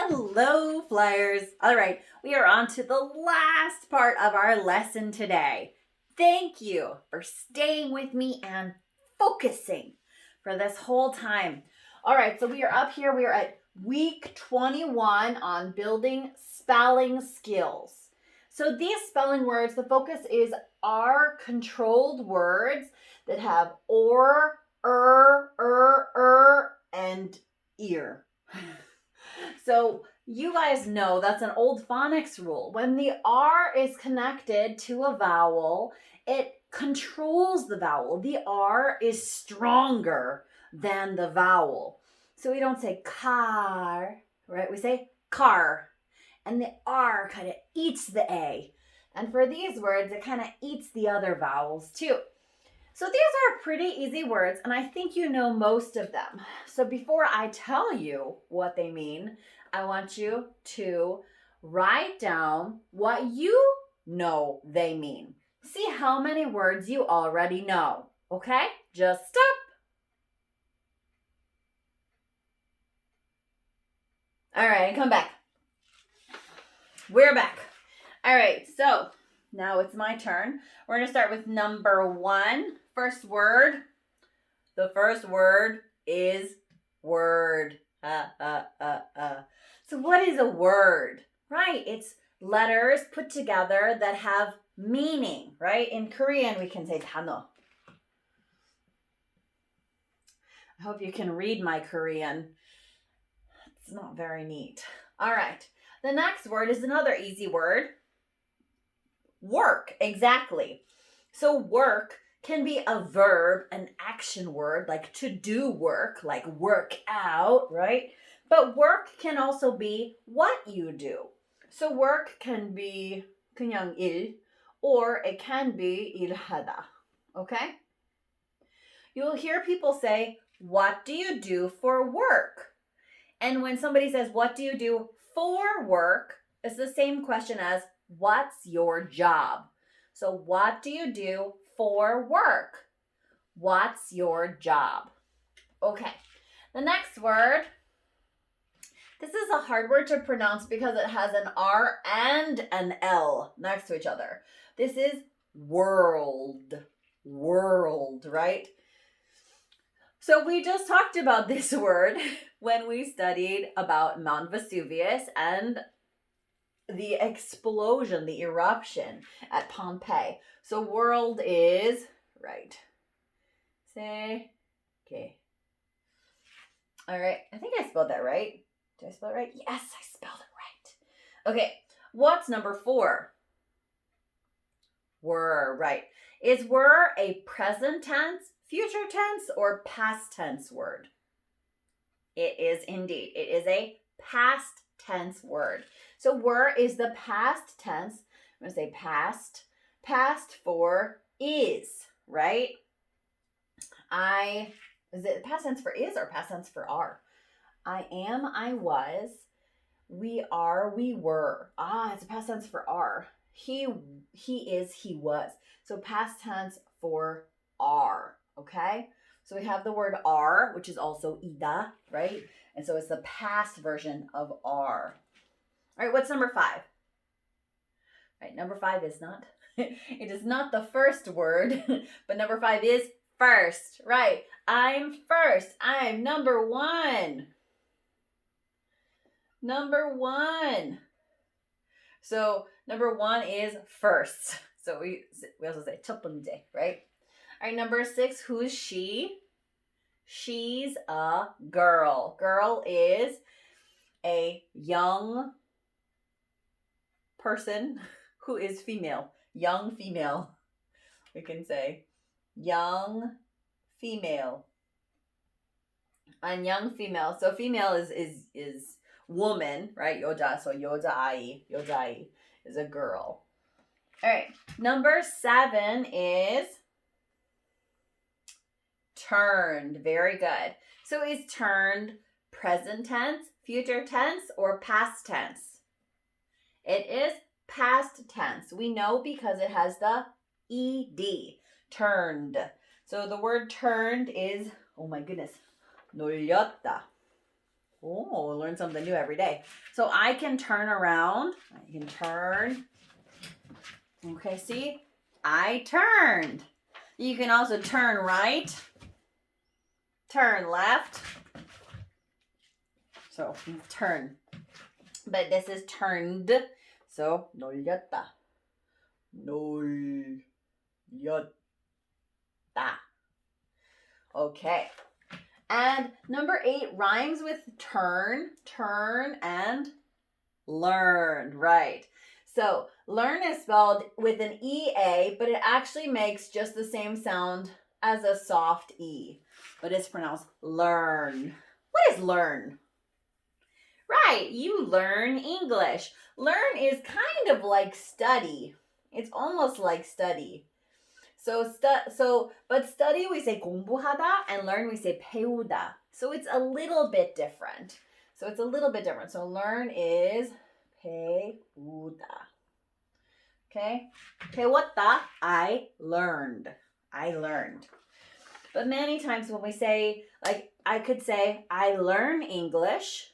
Hello, Flyers. All right, we are on to the last part of our lesson today. Thank you for staying with me and focusing for this whole time. All right, so we are up here. We are at week 21 on building spelling skills. So these spelling words, the focus is our controlled words that have or, and ear. So you guys know that's an old phonics rule. When the R is connected to a vowel, it controls the vowel. The R is stronger than the vowel. So we don't say car, right? We say car. And the R kind of eats the A. And for these words, it kind of eats the other vowels too. So these are pretty easy words, and I think you know most of them. So before I tell you what they mean, I want you to write down what you know they mean. See how many words you already know, okay? Just stop. All right, come back. We're back. All right, so now it's my turn. We're going to start with number 1. First word. The first word is word. So what is a word? Right, it's letters put together that have meaning, right? In Korean, we can say 단어. I hope you can read my Korean. It's not very neat. All right, the next word is another easy word. Work, exactly. So work can be a verb, an action word, like to do work, like work out, right? But work can also be what you do. So work can be 그냥 일, or it can be 일하다, okay? You'll hear people say, what do you do for work? And when somebody says, what do you do for work? It's the same question as, what's your job? So what do you do for work? What's your job? Okay, the next word. This is a hard word to pronounce because it has an R and an L next to each other. This is world. World, right? So we just talked about this word when we studied about Mount Vesuvius and the explosion, the eruption at Pompeii. So world is, right. Say, okay. All right, I think I spelled that right. Did I spell it right? Yes, I spelled it right. Okay, what's number 4? Were, right. Is were a present tense, future tense, or past tense word? It is indeed. It is a past tense word. So were is the past tense. I'm going to say past. Past for is, right? Is it past tense for is or past tense for are? I am, I was. We are, we were. It's a past tense for are. He is, he was. So past tense for are, okay? So we have the word are, which is also ida, right? And so it's the past version of are. All right, what's number 5? All right, number 5 is not, it is not the first word, but number 5 is first, right? I'm first. I'm number 1. Number 1. So number 1 is first. So we also say 첫 번째, right? All right, number 6, who's she? She's a girl. Girl is a young person who is female. Young female. We can say young female. And young female. So female is woman, right? 여자. So 여자아이. 여자아이 is a girl. All right. Number 7 is turned. Very good. So is turned present tense, future tense, or past tense? It is past tense. We know because it has the ed. Turned. So the word turned is, oh my goodness, 놀렸다. Oh, learn something new every day. So I can turn around. I can turn. Okay, see? I turned. You can also turn right, turn left. So turn. But this is turned. So 놀렸다. 놀렸다. Okay. And number 8 rhymes with turn, and learn. Right. So learn is spelled with an EA, but it actually makes just the same sound as a soft E. But it's pronounced learn. What is learn? Right, you learn English. Learn is kind of like study. It's almost like study. But study we say 공부하다 and learn we say 배우다. So it's a little bit different. So learn is 배우다. Okay? 배웠다, I learned. But many times when we say, like, I could say, I learn English,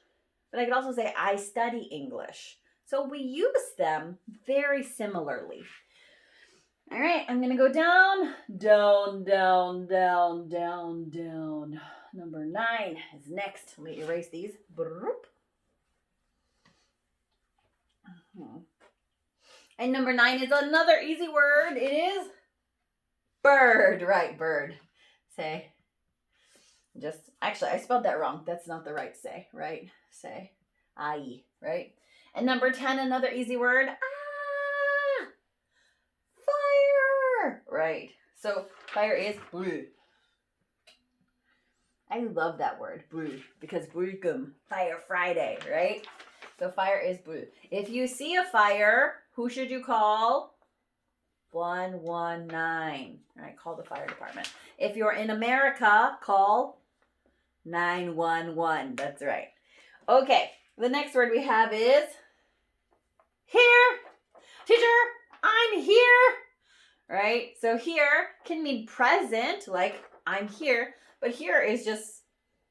but I could also say, I study English. So we use them very similarly. All right, I'm going to go down. Number 9 is next. Let me erase these. And number 9 is another easy word. It is bird. Right, bird. Say. Actually, I spelled that wrong. That's not the right say, right? Say. Ai, right? And number 10, another easy word. Fire. Right. So fire is blue. I love that word, blue, because 불금, Fire Friday, right? So fire is blue. If you see a fire, who should you call? 119. All right, call the fire department. If you're in America, call 911. That's right. Okay, the next word we have is here. Teacher, I'm here. Right? So here can mean present, like I'm here, but here is just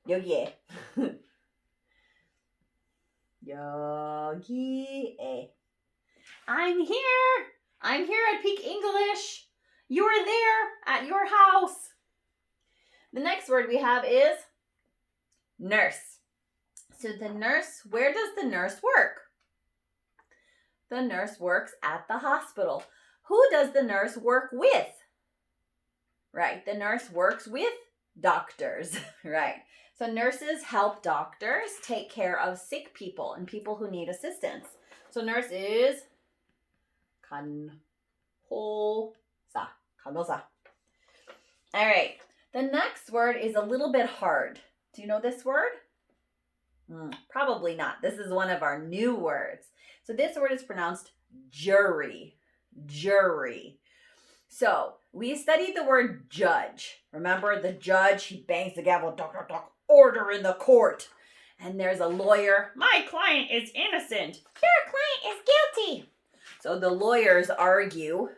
여기에. 여기에. I'm here. I'm here at Peak English. You're there at your house. The next word we have is nurse. So the nurse, where does the nurse work? The nurse works at the hospital. Who does the nurse work with? Right, the nurse works with doctors, right? So nurses help doctors take care of sick people and people who need assistance. So nurse is 간호사. All right, the next word is a little bit hard. Do you know this word? Probably not. This is one of our new words. So this word is pronounced jury. Jury. So we studied the word judge. Remember the judge, he bangs the gavel, dock, dock, dock, order in the court. And there's a lawyer. My client is innocent. Your client is guilty. So the lawyers argue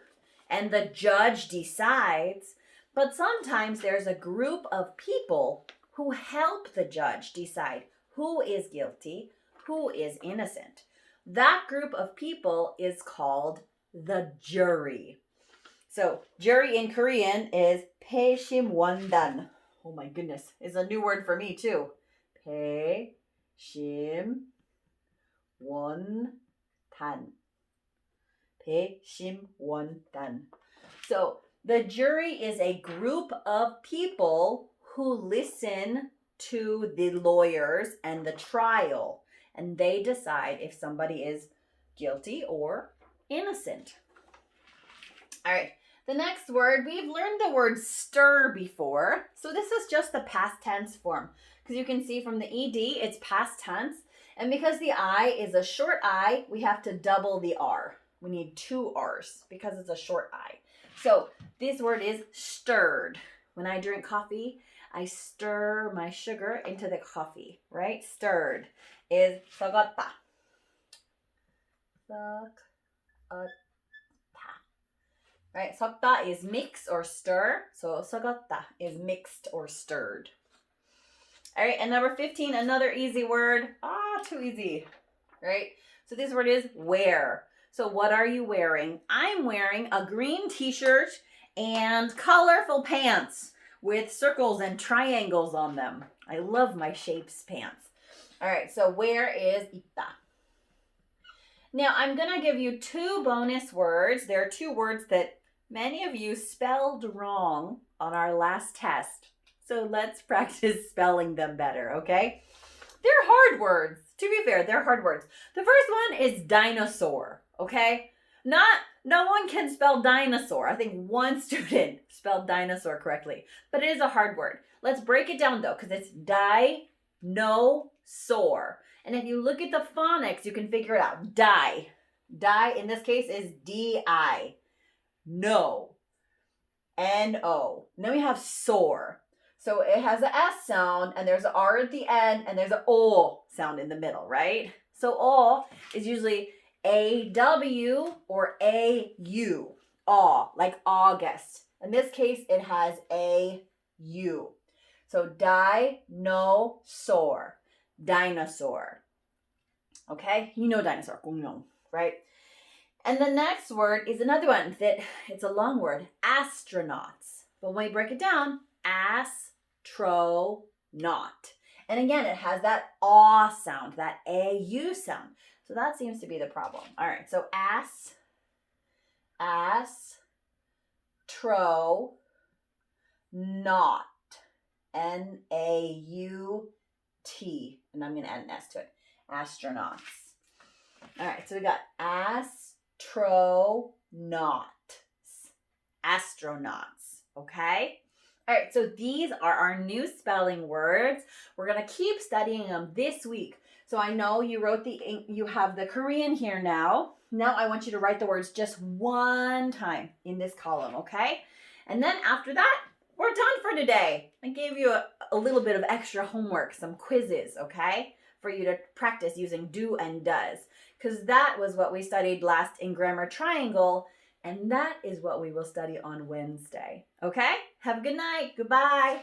and the judge decides. But sometimes there's a group of people who help the judge decide who is guilty, who is innocent. That group of people is called the jury. So jury in Korean is 패심원단. Oh my goodness, it's a new word for me too. 패심원단. 패심원단. So the jury is a group of people who listen to the lawyers and the trial, and they decide if somebody is guilty or innocent. All right, the next word, we've learned the word stir before. So this is just the past tense form, because you can see from the ED, it's past tense. And because the I is a short I, we have to double the R. We need 2 R's because it's a short I. So this word is stirred. When I drink coffee, I stir my sugar into the coffee, right? Stirred is 썩었다. 썩었다. Right? 썩다 is mix or stir. So 썩었다 is mixed or stirred. All right, and number 15, another easy word. Too easy, right? So this word is wear. So what are you wearing? I'm wearing a green t-shirt and colorful pants with circles and triangles on them. I love my shapes pants. All right, so where is ita? Now I'm gonna give you 2 bonus words. There are 2 words that many of you spelled wrong on our last test. So let's practice spelling them better, okay? They're hard words. To be fair, they're hard words. The first one is dinosaur, okay? No one can spell dinosaur. I think one student spelled dinosaur correctly, but it is a hard word. Let's break it down though, because it's di-no-saur. And if you look at the phonics, you can figure it out. Die in this case is D-I. No. N-O. Then we have soar. So it has an S sound, and there's an R at the end, and there's an O sound in the middle, right? So O is usually A-W or A-U. Aw, like August. In this case, it has A-U. So dinosaur. Dinosaur. Okay? You know dinosaur. Right? And the next word is another one that it's a long word. Astronauts. But when we break it down, astronaut. And again, it has that aw sound, that A-U sound. So that seems to be the problem. All right, so astronaut. N-A-U-T. And I'm going to add an S to it. Astronauts. All right, so we got astronauts, okay? All right, so these are our new spelling words. We're going to keep studying them this week. So I know you have the Korean here now. Now I want you to write the words just one time in this column, okay? And then after that, we're done for today. I gave you a little bit of extra homework, some quizzes, okay? For you to practice using do and does. Because that was what we studied last in Grammar Triangle, and that is what we will study on Wednesday. Okay? Have a good night. Goodbye.